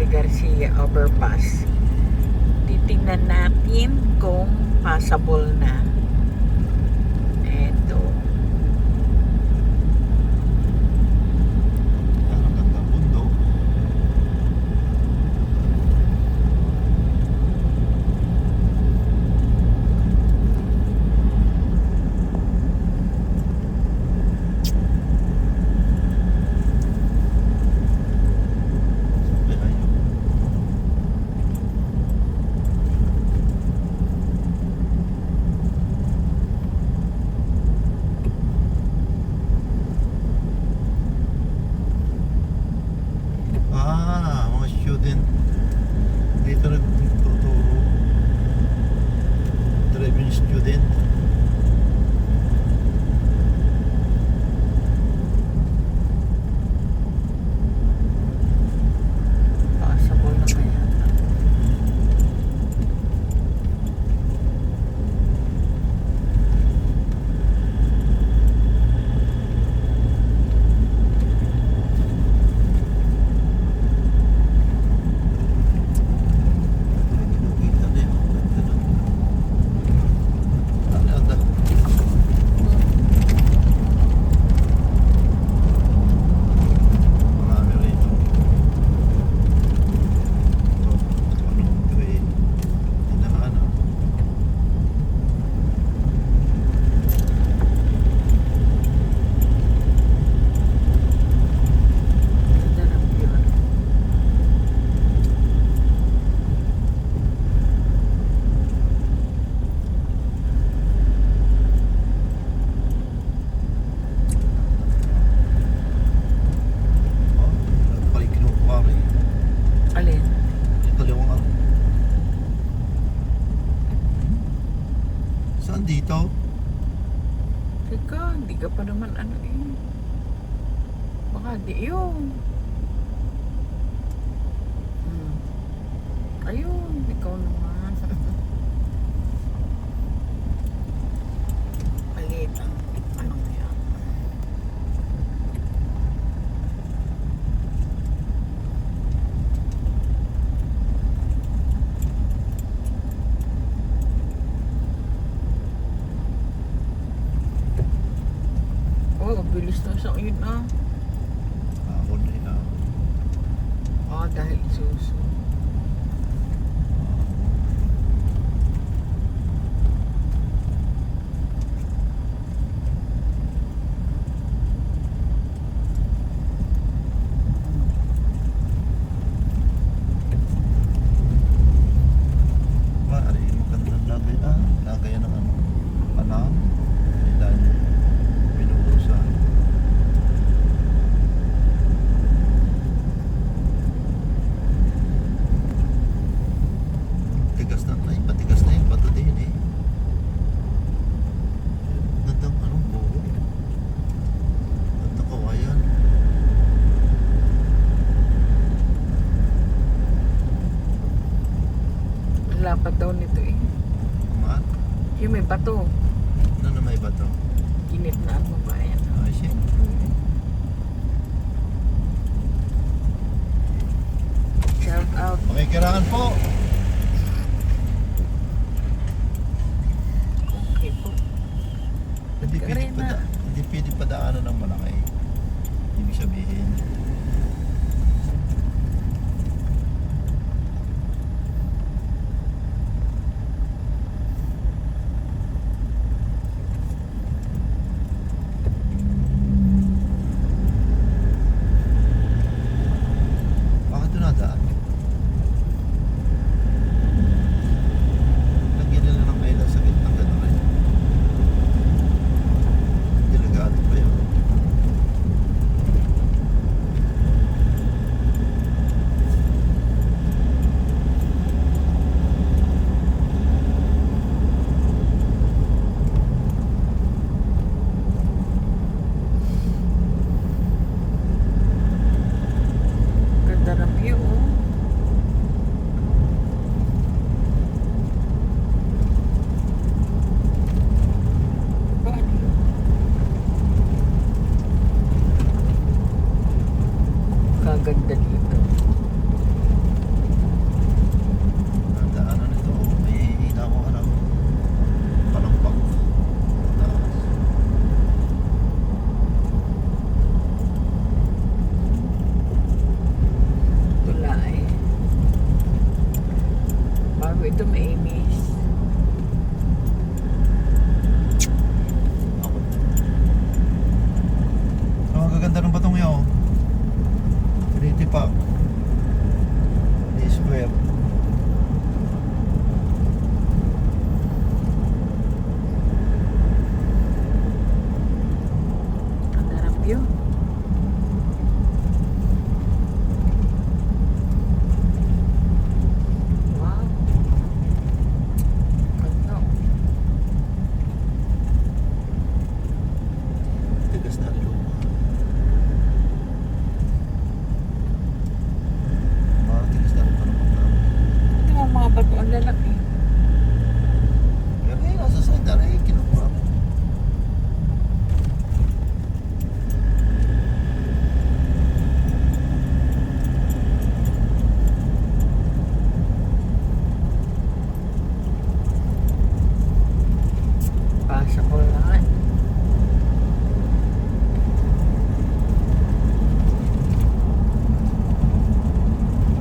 Noe Garcia overpass. Titingnan natin kung passable na. Eto. Ang ganda mundo. Mga student dito nagtuturo, driving student. Passable na kaya. Kita na yun, ganda na. Ganda. Marami rito. Ito eh, tinaan ah. Ganda ng view. Oh, pala kinukuha rin. Alin? Kaliwang ako. Saan dito? Teka, hindi ka pa naman ano eh. Baka di yun. Ayun, ikaw naman. Palit ang anong yan. Oh, bilis na sa yun ah. Ako na yun ah. Ah, dahil suso. Maaari, magandang lagay ah. Lagay ng ano, panang. Dahil pinuusan. Tigas na, ay patigas na yung bato din eh. Gandang anong buo. Gandang kawayan. Ang lapad daw nito eh. Mga, Yung may bato. ano na may bato? Ginit na ang babayan. Ay, siyempre. Shout out. Makikirangan po. Okay po. Hindi pwede Karina. hindi pwede padaanan ng malaki. Ibig sabihin. Bakit doon nadaan? ito maimis. Ako. Ang gaganda ng batong yun. Trinity Park. Di Square. Ang darap yun. Wow. Ano? Tigas na rin luma. Tigas na rin pa naman na. Ito mga bato ang lalaki. Pero yun, nasa side na rin, kinukuha mo. Pasa ko lang.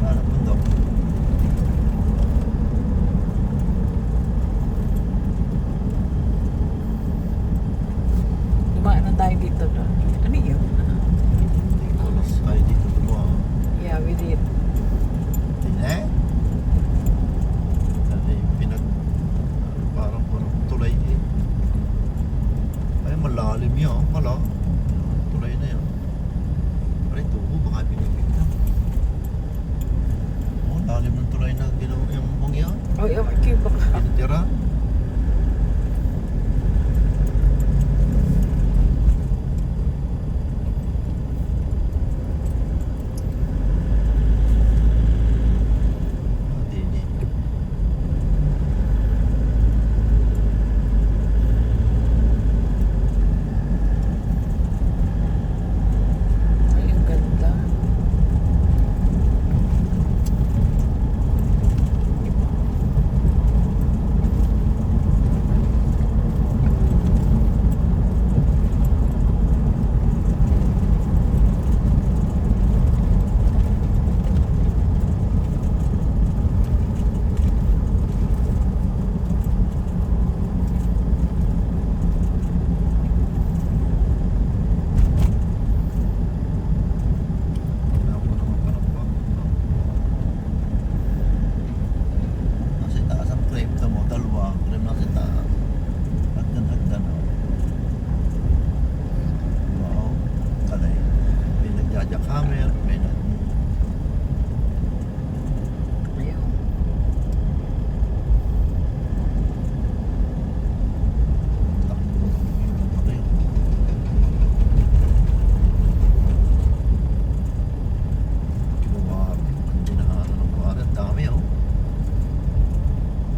Ano bundok? Dumaan na tayo dito doon. Ano yun? Alas ay dito gumawa. Yeah, we did. Tingnan. Ay, parang tulay eh. Ay, malalim yun. Wala. Tulay na yun. Ay, tubo. Baka pinipig na. Oh, lalim ng tulay na ginawa yung bong yan. Oh, yung okay, baka. Pinatira. Hindi. Ay, ang ganda. Ako naman parang pa. Nasa itaas ang crib. Tamo, dalawa. Crib nasa itaas. Hagdan. Wow. Kalay. May nagjajakhammer. May Ayun. takbo. Okay. Kinuha. Hindi na ng buwan. Ang dami oh.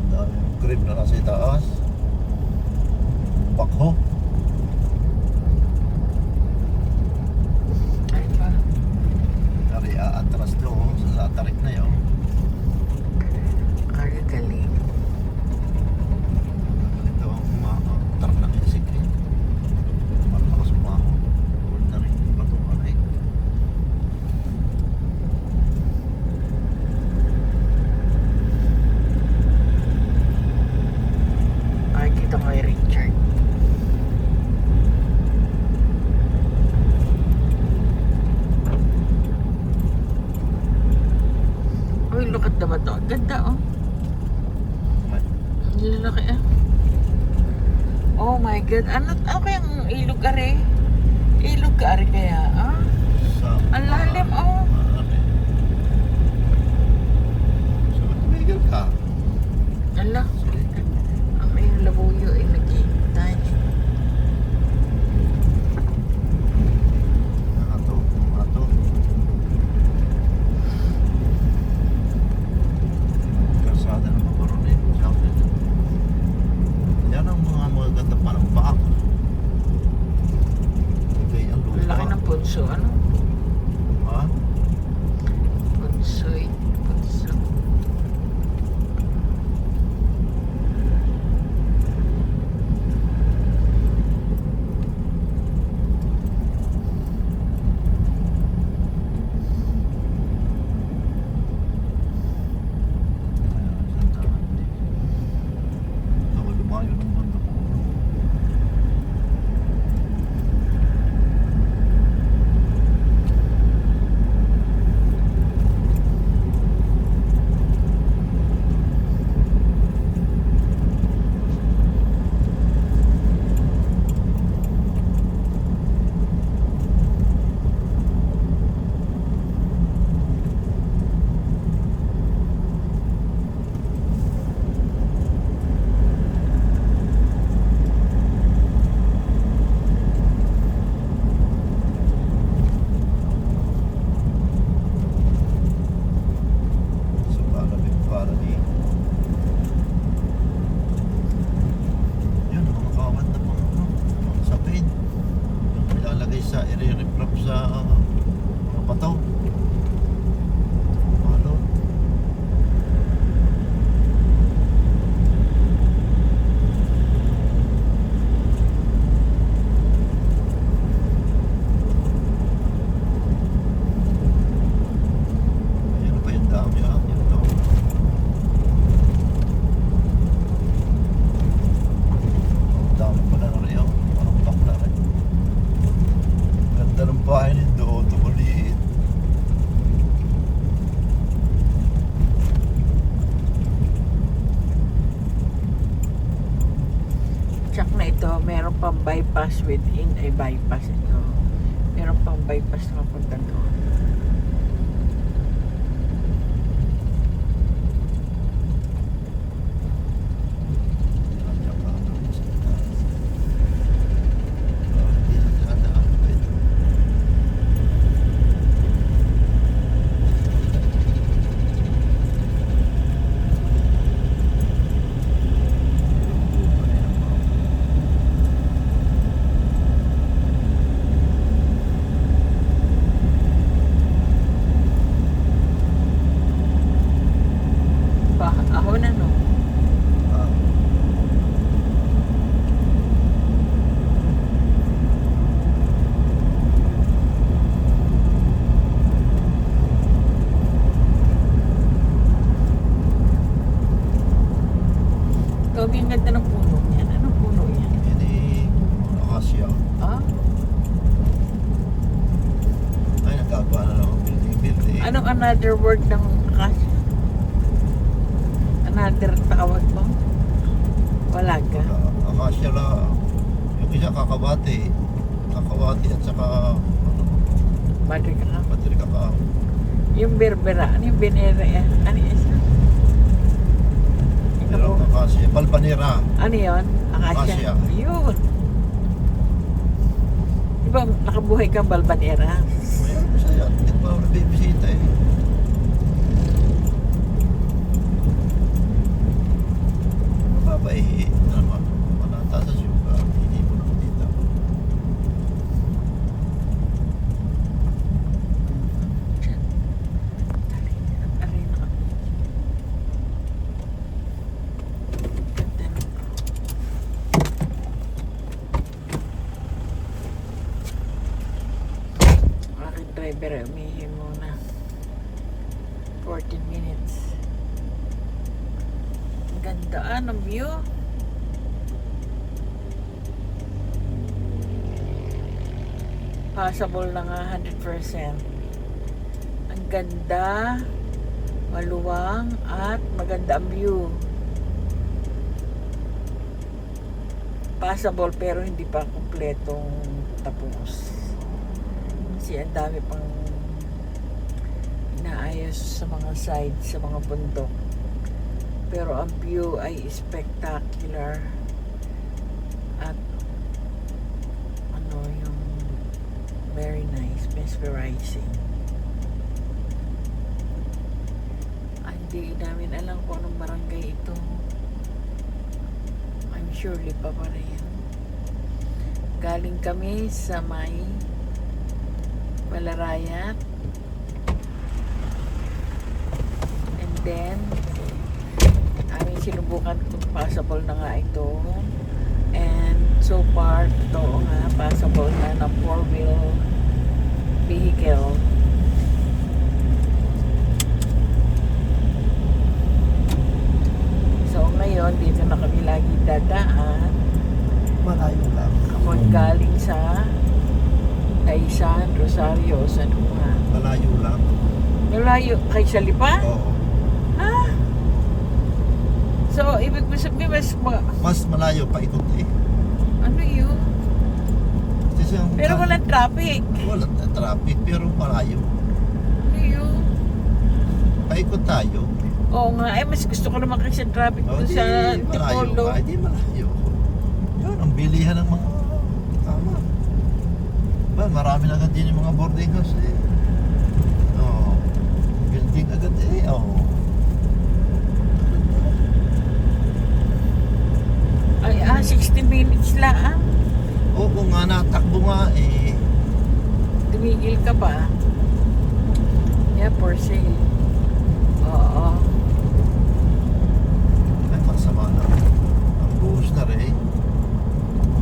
Ang dami yung crib na nasa itaas. Bakho. Ay pa. Dari atras doon sa tarik na yun. Ay, galing. Ito ang tarak na kinisig eh. Malakas umaho. Huwag na rin yung batungan eh. Ay, kita ko kay Richard. Uy, look at the bato. Ang ganda, oh. Ang lalaki, ah. Oh my God. Ano kayang ilog are? Ilog ka are kaya, ah? Sa Ang lalim, oh. So, tumigil ka. Ala, Sige. ang may labuyo ay naghihintay. Ato. Kasada na magkaroon eh. Siyempre. Yan ang mga magaganda pa ng baak. Okay, ang Ang lupa. laki ng punso, ano? Ha? meron pang bypass within ay bypass ito. Meron pang bypass na mapunta doon. Ahon na no? Toby, ang ganda ng puno niyan. Anong puno yan? Ini akasya. Ah? Ay, nagkagawa na lang ang building. Anong another word ng akasya? Another tawag mo? Wala ka? Akasya lang. Yung isa kakabati. Kakawati at saka ano, Madre ka ka? bateri kakao. Yung berbera, ano yung benera yan? Ano yung isa? Pero akasya. Balbanera. Ano yun? Akasya? Akasya. Yun. Di ba nakabuhay kang balbanera? Mayroon ko sa'yo. Hindi pa ako nabibisita eh. Mababay naman. Manata sa syuga. Hindi mo na dito. Aray na kami. Ganda ng aking driver ay umihi muna. 14 minutes. Ang ganda ng view. Passable na nga 100%. Ang ganda, maluwang at maganda ang view. Passable pero hindi pa kumpletong tapos. Kasi ang dami pang inaayos sa mga sides, sa mga bundok. Pero ang view ay spectacular. At ano yung very nice, mesmerizing. Hindi namin alam kung anong barangay ito. I'm sure Lipa pa rin. Galing kami sa may Balarayat. And then aming sinubukan kung possible na nga ito. And so far, totoo nga, possible na na 4-wheel vehicle. So ngayon, dito na kami lagi dadaan. Malayo lang. Kapag galing sa Taysan, Rosario, San Juan. Malayo lang. Malayo kay Salipa? Oo. Ah? So, ibig mo sabihin, Mas malayo pa ikot eh. ano yun? Kasi ang Pero walang traffic. walang traffic pero malayo. Ano yun? Paikot tayo. Oo nga, eh, mas gusto ko naman kasi traffic O, doon di sa malayo Tipolo. ka. Di malayo. Yun, ang bilihan ng mga tama. Ba, marami na agad din yung mga boarding house eh. Oo. Building agad eh. Oo. Ay, 60 minutes lang. Oo nga, natakbo nga eh. Tumigil ka ba? Yeah, for sale. Oo. Ay, masama na. Ang buhos na rin.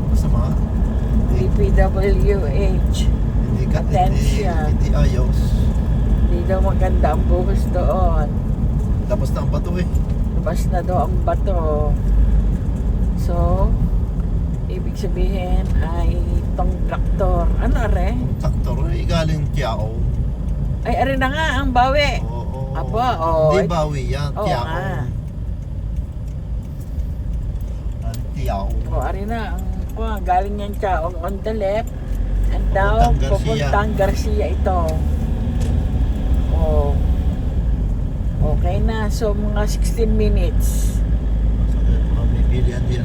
Masama. DPWH. Hindi ka, Attention. hindi ayos. Hindi daw maganda ang buhos doon. Tapos na ang bato eh. Lumabas na daw ang bato. So, ibig sabihin ay itong traktor. Ano are? Traktor eh, galing Tiao. Ay, are na nga ang bawi. Oo. Aba, oo. Hindi bawi yan, Oo Tiao. nga. Galing Tiao. O, are na ang ko, galing yan Chaong on the left. And down, Papuntang Garcia. papuntang Garcia ito. Oh. Okay na. So, mga 16 minutes. So, mga may bilihan din